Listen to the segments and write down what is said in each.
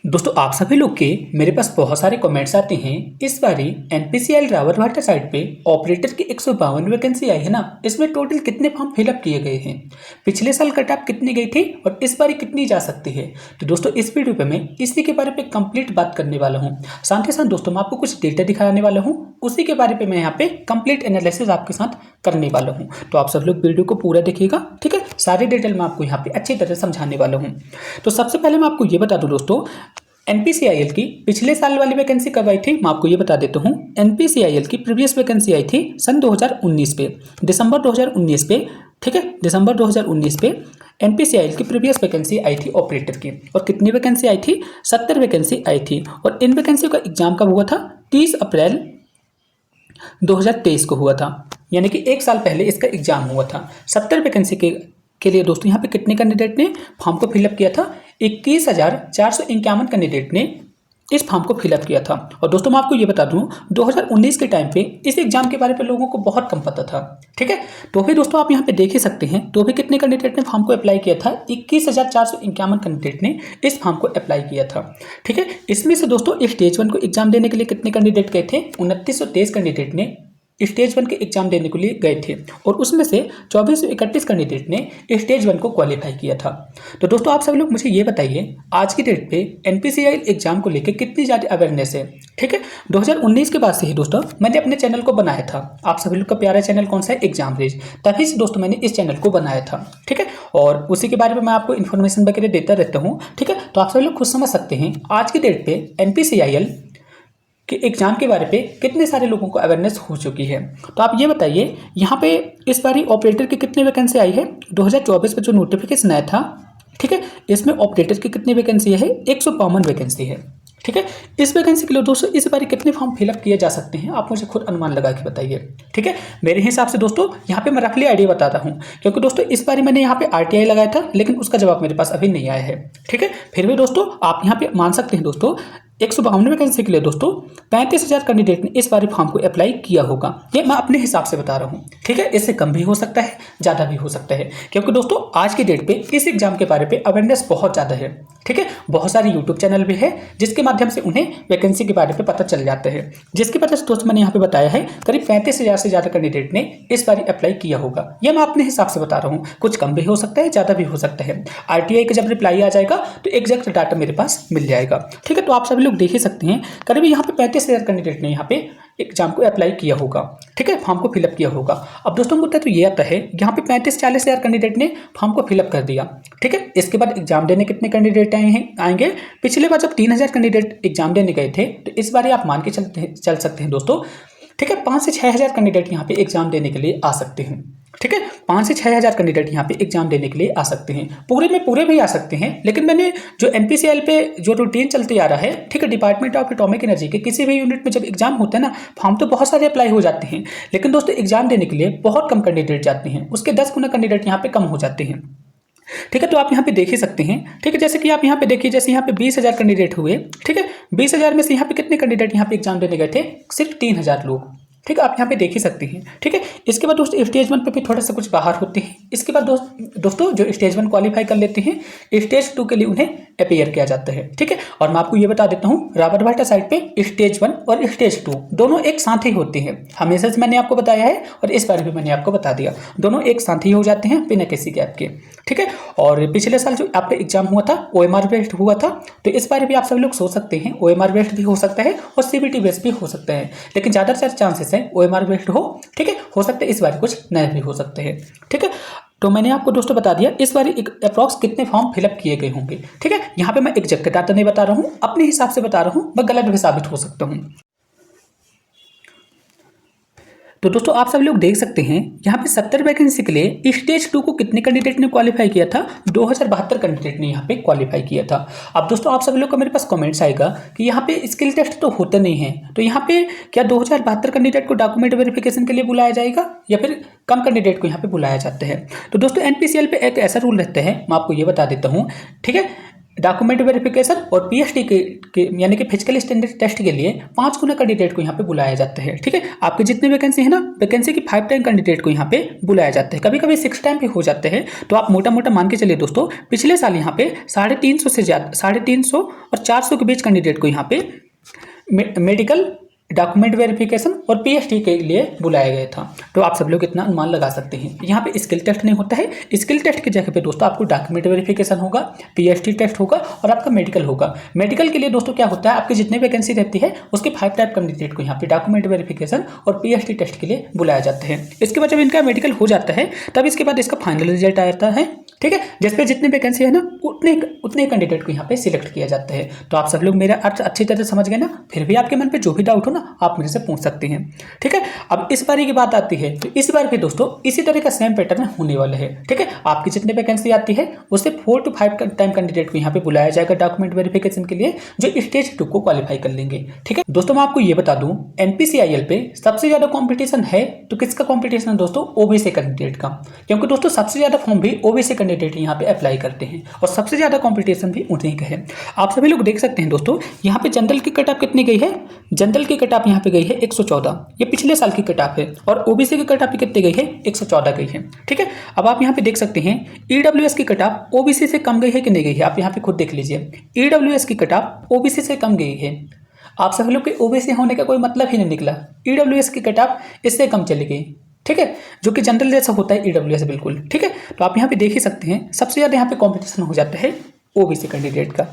दोस्तों आप सभी लोग के मेरे पास बहुत सारे कमेंट्स आते हैं। इस बारी एनपीसीआई रावतभाटा साइट पे ऑपरेटर की 152 वैकेंसी आई है ना, इसमें टोटल कितने फॉर्म फिलअप किए गए हैं, पिछले साल कट ऑफ कितनी गई थी और इस बारी कितनी जा सकती है। तो दोस्तों इस वीडियो पे मैं इसी के बारे में कंप्लीट बात करने वाला हूँ। साथ ही साथ दोस्तों मैं आपको कुछ डेटा दिखाने वाला हूँ, उसी के बारे में मैं यहाँ पे कंप्लीट एनालिसिस आपके साथ करने वाला हूँ। तो आप सब लोग वीडियो को पूरा देखिएगा, ठीक है। सारे डिटेल मैं आपको यहाँ पे अच्छी तरह समझाने वाला हूँ। तो सबसे पहले मैं आपको ये बता दूँ दोस्तों, एनपीसीआईएल की पिछले साल वाली वैकेंसी कब आई थी मैं आपको ये बता देता हूँ। एनपीसीआईएल की प्रीवियस वैकेंसी आई थी सन 2019 पे, दिसंबर 2019 पे, ठीक है। दिसंबर 2019 पे एनपीसीआईएल की प्रीवियस वैकेंसी आई थी ऑपरेटर की। और कितनी वैकेंसी आई थी? 70 वैकेंसी आई थी। और इन वैकेंसी का एग्जाम कब हुआ था? 30 अप्रैल 2023 को हुआ था, यानी कि एक साल पहले इसका एग्जाम हुआ था। 70 वैकेंसी के लिए दोस्तों यहाँ पे कितने कैंडिडेट ने फॉर्म को फिलअप किया था? 21,451 कैंडिडेट ने इस फॉर्म को फिलअप किया था। और दोस्तों मैं आपको ये बता दूं, 2019 के टाइम पे इस एग्जाम के बारे में लोगों को बहुत कम पता था, ठीक है। तो भी दोस्तों आप यहाँ पे देख ही सकते हैं, तो भी कितने कैंडिडेट ने फॉर्म को अप्लाई किया था? 21,451 कैंडिडेट ने इस फॉर्म को अप्लाई किया था, ठीक है। इसमें से दोस्तों स्टेज 1 को एग्जाम देने के लिए कितने कैंडिडेट गए थे? 2923 कैंडिडेट ने स्टेज 1 के एग्जाम देने के लिए गए थे। और उसमें से 2431 कैंडिडेट ने स्टेज 1 को क्वालिफाई किया था। तो दोस्तों आप सब लोग मुझे ये बताइए, आज की डेट पे एनपीसीआई एग्जाम को लेकर कितनी ज़्यादा अवेयरनेस है, ठीक है। 2019 के बाद से ही दोस्तों मैंने अपने चैनल को बनाया था। आप सभी लोग का प्यारा चैनल कौन सा है? Exam race. तभी से दोस्तों मैंने इस चैनल को बनाया था, ठीक है। और उसी के बारे में मैं आपको इन्फॉर्मेशन वगैरह देता रहता हूँ, ठीक है। तो आप सभी लोग खुद समझ सकते हैं आज की डेट पे एनपीसीआईएल कि एग्जाम के बारे पे कितने सारे लोगों को अवेयरनेस हो चुकी है। तो आप ये बताइए, यहाँ पे इस बारी ऑपरेटर की कितनी वैकेंसी आई है? 2024 में जो नोटिफिकेशन आया था, ठीक है, इसमें ऑपरेटर की कितनी वैकेंसी है? 152 वैकेंसी है, ठीक है। इस वैकेंसी के लिए दोस्तों इस बारी कितने फॉर्म फिलअप किए जा सकते हैं, आप मुझे खुद अनुमान लगा के बताइए, ठीक है। मेरे हिसाब से दोस्तों यहाँ पे मैं रफली आइडिया बताता हूँ, क्योंकि दोस्तों इस बारी मैंने यहाँ पे आरटीआई लगाया था, लेकिन उसका जवाब मेरे पास अभी नहीं आया है, ठीक है। फिर भी दोस्तों आप यहाँ पे मान सकते हैं दोस्तों, 152 वैकेंसी के लिए दोस्तों 35,000 कैंडिडेट ने इस बारी फॉर्म को अप्लाई किया होगा। ये मैं अपने हिसाब से बता रहा हूँ, ठीक है। इससे कम भी हो सकता है, ज़्यादा भी हो सकता है, क्योंकि दोस्तों आज की डेट पे इस एग्जाम के बारे पे अवेयरनेस बहुत ज़्यादा है, ठीक है। बहुत सारे यूट्यूब चैनल भी है जिसके माध्यम से उन्हें वैकेंसी के बारे में पता चल जाता है, जिसकी वजह से दोस्तों मैंने यहाँ पे बताया है करीब 35,000 से ज़्यादा कैंडिडेट ने इस बारी अप्लाई किया होगा। यह मैं अपने हिसाब से बता रहा हूँ, कुछ कम भी हो सकता है, ज़्यादा भी हो सकता है। आरटीआई का जब रिप्लाई आ जाएगा तो एग्जैक्ट डाटा मेरे पास मिल जाएगा, ठीक है। तो आप सभी लोग देख ही सकते हैं करीब यहाँ पे 35,000 कैंडिडेट ने यहाँ पे एग्जाम को अप्लाई किया होगा, ठीक है, फॉर्म को फिलअप किया होगा। अब दोस्तों मुद्दा तो ये आता है, यहाँ पे 35-40 हज़ार कैंडिडेट ने फॉर्म को फिलअप कर दिया, ठीक है। इसके बाद एग्जाम देने कितने कैंडिडेट आएंगे? पिछले बार जब 3,000 कैंडिडेट एग्जाम देने गए थे, तो इस बार आप मान के चल सकते हैं दोस्तों, ठीक है, 5 से 6 हज़ार कैंडिडेट यहाँ पे एग्जाम देने के लिए आ सकते हैं, ठीक है। 5 से 6 हज़ार कैंडिडेट यहाँ पे एग्जाम देने के लिए आ सकते हैं। पूरे में पूरे भी आ सकते हैं, लेकिन मैंने जो एनपीसीआईएल पे जो रूटीन चलते आ रहा है, ठीक है, डिपार्टमेंट ऑफ एटॉमिक एनर्जी के किसी भी यूनिट में जब एग्जाम होता है ना, फॉर्म तो बहुत सारे अप्लाई हो जाते हैं, लेकिन दोस्तों एग्जाम देने के लिए बहुत कम कैंडिडेट जाते हैं, उसके 10 गुना कैंडिडेट यहाँ पे कम हो जाते हैं, ठीक है। तो आप यहाँ पे देख ही सकते हैं, ठीक है। जैसे कि आप यहाँ पे देखिए, जैसे यहाँ पे 20,000 कैंडिडेट हुए, ठीक है। 20,000 में से यहाँ पे कितने कैंडिडेट यहाँ पे एग्जाम देने गए थे? सिर्फ 3,000 लोग, ठीक है। आप यहाँ पे देख ही सकते हैं, ठीक है। इसके बाद दोस्तों स्टेज 1 पे भी थोड़ा सा कुछ बाहर होते हैं। इसके बाद दोस्तों जो स्टेज 1 क्वालिफाई कर लेते हैं, स्टेज 2 के लिए उन्हें अपीयर किया जाता है, ठीक है। और मैं आपको ये बता देता हूँ, रावतभाटा साइड पे स्टेज 1 और स्टेज 2 दोनों एक साथ ही होते हैं। हमेशा से मैंने आपको बताया है और इस बार भी मैंने आपको बता दिया, दोनों एक साथ ही हो जाते हैं बिना किसी गैप के, ठीक है। और पिछले साल जो आपका एग्जाम हुआ था ओएमआर बेस्ड हुआ था, तो इस बार भी आप सभी लोग सोच सकते हैं ओएमआर बेस्ड भी हो सकता है और सीबीटी बेस्ड भी हो सकता है, लेकिन ज़्यादातर चांसेस है ओएमआर बेस्ड हो, ठीक है। हो सकता है इस बार कुछ नए भी हो सकते हैं, ठीक है। तो मैंने आपको दोस्तों बता दिया इस बार एक अप्रॉक्स कितने फॉर्म फिलअप किए गए होंगे, ठीक है। यहाँ पे मैं एग्जैक्ट डाटा नहीं बता रहा हूँ, अपने हिसाब से बता रहा हूँ, मैं गलत भी साबित हो सकता हूँ। तो दोस्तों आप सभी लोग देख सकते हैं यहाँ पे 70 वैकेंसी के लिए स्टेज 2 को कितने कैंडिडेट ने क्वालिफाई किया था? 2072 कैंडिडेट ने यहाँ पे क्वालिफाई किया था। अब दोस्तों आप सभी लोग का मेरे पास कमेंट्स आएगा कि यहाँ पे स्किल टेस्ट तो होते नहीं है, तो यहाँ पे क्या 2072 कैंडिडेट को डॉक्यूमेंट वेरिफिकेशन के लिए बुलाया जाएगा या फिर कम कैंडिडेट को यहाँ पे बुलाया जाता है? तो दोस्तों एनपीसीआईएल पे एक ऐसा रूल रहता है, मैं आपको ये बता देता हूँ, ठीक है। डॉक्यूमेंट वेरिफिकेशन और पीएचडी के यानी कि फिजिकल स्टैंडर्ड टेस्ट के लिए 5 गुना कैंडिडेट को यहाँ पे बुलाया जाता है। ठीक है, आपके जितने वैकेंसी है ना, वैकेंसी की 5 टाइम कैंडिडेट को यहाँ पे बुलाया जाता है। कभी कभी 6 टाइम भी हो जाते हैं। तो आप मोटा मोटा मान के चलिए दोस्तों, पिछले साल यहाँ पे 350 से ज़्यादा 350 और 400 के बीच कैंडिडेट को यहाँ पे मेडिकल डॉक्यूमेंट वेरिफिकेशन और पीएचडी के लिए बुलाया गया था। तो आप सब लोग इतना अनुमान लगा सकते हैं। यहाँ पे स्किल टेस्ट नहीं होता है। स्किल टेस्ट की जगह पे दोस्तों आपको डॉक्यूमेंट वेरिफिकेशन होगा, पीएचडी टेस्ट होगा और आपका मेडिकल होगा। मेडिकल के लिए दोस्तों क्या होता है, आपकी जितनी वैकेंसी रहती है उसके 5 टाइप कैंडिडेट को यहाँ पे डॉक्यूमेंट वेरिफिकेशन और पीएचडी टेस्ट के लिए बुलाया जाता है। इसके बाद जब इनका मेडिकल हो जाता है तब इसके बाद इसका फाइनल रिजल्ट आता है। ठीक है, जिसपे जितनी वैकेंसी है ना उतने कैंडिडेट को यहाँ पे सिलेक्ट किया जाता है। तो आप सब लोग मेरा अर्थ अच्छी तरह समझ गए ना। फिर भी आपके मन पे जो भी डाउट हो ना, आप मेरे से पूछ सकते हैं। ठीक है, अब इस बारी की बात आती है तो इस बार भी दोस्तों इसी तरह का सेम पैटर्न होने वाला है। ठीक है, आपकी जितनी वैकेंसी आती है उससे 4 to 5 टाइम कैंडिडेट को यहाँ पे बुलाया जाएगा डॉक्यूमेंट वेरिफिकेशन के लिए, जो स्टेज 2 को क्वालिफाई कर लेंगे। ठीक है दोस्तों, मैं आपको ये बता दूं, एनपीसीआईएल पे सबसे ज्यादा कॉम्पिटिशन है तो किसका कॉम्पिटिशन है दोस्तों? ओबीसी कैंडिडेट का। क्योंकि दोस्तों सबसे ज्यादा फॉर्म भी ओबीसी कैंडिडेट यहाँ पे अप्लाई करते हैं और सबसे ज्यादा कंपटीशन भी उन्हीं का है। आप सभी लोग देख सकते हैं दोस्तों, यहाँ पे जनरल की कट ऑफ कितनी गई है? जनरल की कट ऑफ यहाँ पे गई है 114, ये पिछले साल की कट ऑफ है। और ओबीसी की कट ऑफ कितनी गई है? 114 गई है। ठीक है, अब आप यहाँ पे देख सकते हैं ईडब्ल्यूएस की कट ऑफ ओबीसी से कम गई है कि नहीं गई है? आप यहाँ पे खुद देख लीजिए, ईडब्ल्यूएस की कट ऑफ ओबीसी से कम गई है। आप सभी लोग के ओबीसी होने का कोई मतलब ही नहीं निकला, ईडब्ल्यूएस की कट ऑफ इससे कम चली गई। ठीक है, जो कि जनरल जैसा होता है ईडब्ल्यूएस बिल्कुल। ठीक है, तो आप यहाँ पे देख ही सकते हैं सबसे ज़्यादा यहाँ पे कंपटीशन हो जाता है ओबीसी कैंडिडेट का।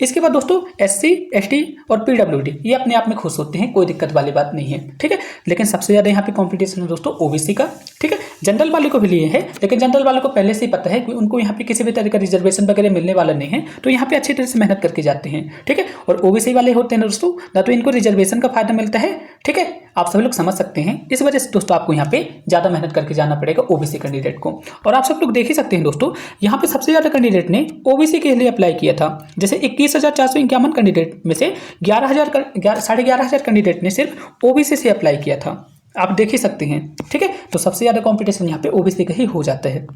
इसके बाद दोस्तों एससी, एसटी और पीडब्ल्यूडी ये अपने आप में खुश होते हैं, कोई दिक्कत वाली बात नहीं है। ठीक है, लेकिन सबसे ज़्यादा यहाँ पे कंपटीशन है दोस्तों ओबीसी का। ठीक है, जनरल वाले को भी लिए है, लेकिन जनरल वालों को पहले से ही पता है कि उनको यहाँ पे किसी भी तरह का रिजर्वेशन वगैरह मिलने वाला नहीं है, तो यहाँ पे अच्छी तरह से मेहनत करके जाते हैं। ठीक है, और ओबीसी वाले होते हैं दोस्तों, ना तो इनको रिजर्वेशन का फायदा मिलता है। ठीक है, आप सभी लोग समझ सकते हैं। इस वजह से दोस्तों आपको यहाँ पे ज़्यादा मेहनत करके जाना पड़ेगा ओबीसी कैंडिडेट को। और आप सब लोग देख ही सकते हैं दोस्तों, यहाँ पे सबसे ज़्यादा कैंडिडेट ने ओबीसी के लिए अप्लाई किया था। जैसे 21,451 कैंडिडेट में से 11,500 कैंडिडेट ने सिर्फ ओबीसी से अप्लाई किया था। आप देख ही सकते हैं। ठीक है, तो सबसे ज़्यादा कंपटीशन यहाँ पे ओबीसी का ही हो जाता है।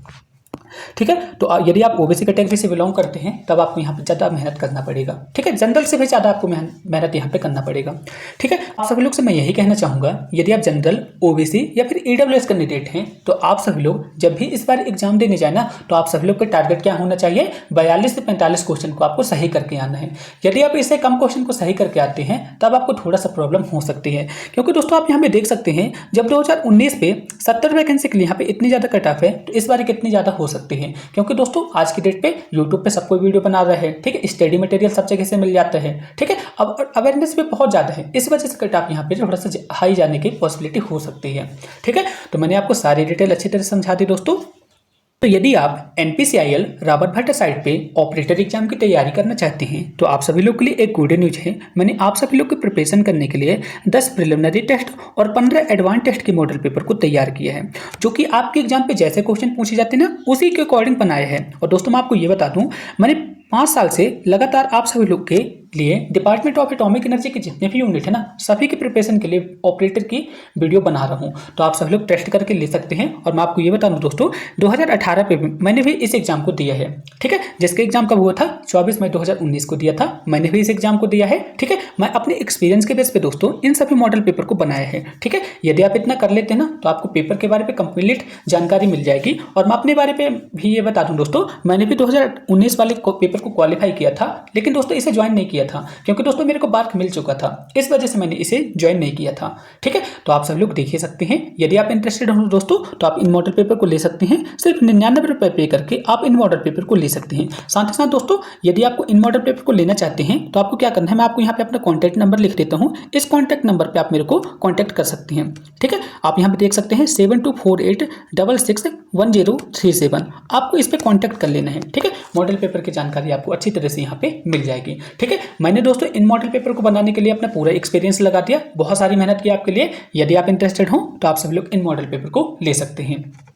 ठीक है, तो यदि आप ओबीसी कैटेगरी से बिलोंग करते हैं तब आपको यहाँ पे ज़्यादा मेहनत करना पड़ेगा। ठीक है, जनरल से भी ज़्यादा आपको मेहनत यहाँ पे करना पड़ेगा। ठीक है, आप सभी लोग से मैं यही कहना चाहूँगा, यदि आप जनरल, ओबीसी या फिर ईडब्ल्यूएस कैंडिडेट हैं तो आप सभी लोग जब भी इस बार एग्जाम देने जाए ना, तो आप सभी लोग का टारगेट क्या होना चाहिए? 42 से 45 क्वेश्चन को आपको सही करके आना है। यदि आप इससे कम क्वेश्चन को सही करके आते हैं तब आपको थोड़ा सा प्रॉब्लम हो सकती है। क्योंकि दोस्तों आप यहाँ पे देख सकते हैं, जब 2019 पे 70 वैकेंसी के लिए यहाँ पे इतनी ज़्यादा कट ऑफ है, तो इस बार कितनी ज़्यादा हो सकती है? क्योंकि दोस्तों आज की डेट पे यूट्यूब पे सब कोई वीडियो बना रहा है। ठीक है, स्टडी मटेरियल सब जगह से मिल जाता है। ठीक है, अब अवेयरनेस भी बहुत ज़्यादा है, इस वजह से कट ऑफ यहाँ पे थोड़ा सा हाई जाने की पॉसिबिलिटी हो सकती है। ठीक है, तो मैंने आपको सारी डिटेल अच्छी तरह समझा दी दोस्तों। तो यदि आप एनपीसीआईएल रॉबर्ट भट्टा साइट पे ऑपरेटर एग्जाम की तैयारी करना चाहते हैं तो आप सभी लोग के लिए एक गुड न्यूज है। मैंने आप सभी लोग की प्रिपरेशन करने के लिए 10 प्रिलिमिनरी टेस्ट और 15 एडवांस टेस्ट के मॉडल पेपर को तैयार किया है, जो कि आपके एग्जाम पे जैसे क्वेश्चन पूछे जाते हैं ना उसी के अकॉर्डिंग बनाए हैं। और दोस्तों मैं आपको ये बता दूं, मैंने 5 साल से लगातार आप सभी लोग के लिए डिपार्टमेंट ऑफ एटॉमिक एनर्जी के जितने भी यूनिट है ना, सभी की प्रिपरेशन के लिए ऑपरेटर की वीडियो बना रहा हूं। तो आप सभी लोग टेस्ट करके ले सकते हैं। और मैं आपको ये बता दूं दोस्तों, 2018 पे मैंने भी इस एग्जाम को दिया है। ठीक है, जिसके एग्जाम कब हुआ था? 24 मई 2019 को दिया था। मैंने भी इस एग्जाम को दिया है। ठीक है, मैं अपने एक्सपीरियंस के बेस पे दोस्तों इन सभी मॉडल पेपर को बनाया है। ठीक है, यदि आप इतना कर लेते हैं ना तो आपको पेपर के बारे में कंप्लीट जानकारी मिल जाएगी। और मैं अपने बारे में भी ये बता दूं दोस्तों, मैंने भी 2019 वाले पेपर को क्वालिफाई किया था, लेकिन दोस्तों इसे ज्वाइन नहीं किया था क्योंकि दोस्तों मेरे को मार्क मिल चुका था, इस वजह से मैंने इसे ज्वाइन नहीं किया था। ठीक है, तो आप सब लोग देख ही सकते हैं। यदि आप इंटरेस्टेड हो दोस्तों तो आप इन मॉडल पेपर को ले सकते हैं। सिर्फ 99 रुपये पे करके आप इन मॉडल पेपर को ले सकते हैं। साथ ही साथ दोस्तों यदि आपको इन मॉडल पेपर को लेना चाहते हैं तो आपको क्या करना है, मैं आपको यहाँ पे अपना कॉन्टैक्ट नंबर लिख देता हूँ। इस कॉन्टैक्ट नंबर पर आप मेरे को कॉन्टैक्ट कर सकते हैं। ठीक है, आप यहाँ पे देख सकते हैं 7248661037। आपको इस पर कॉन्टैक्ट कर लेना है। ठीक है, मॉडल पेपर की जानकारी आपको अच्छी तरह से यहाँ पे मिल जाएगी। ठीक है, मैंने दोस्तों इन मॉडल पेपर को बनाने के लिए अपना पूरा एक्सपीरियंस लगा दिया, बहुत सारी मेहनत की आपके लिए। यदि आप इंटरेस्टेड हो तो आप सब लोग इन मॉडल पेपर को ले सकते हैं।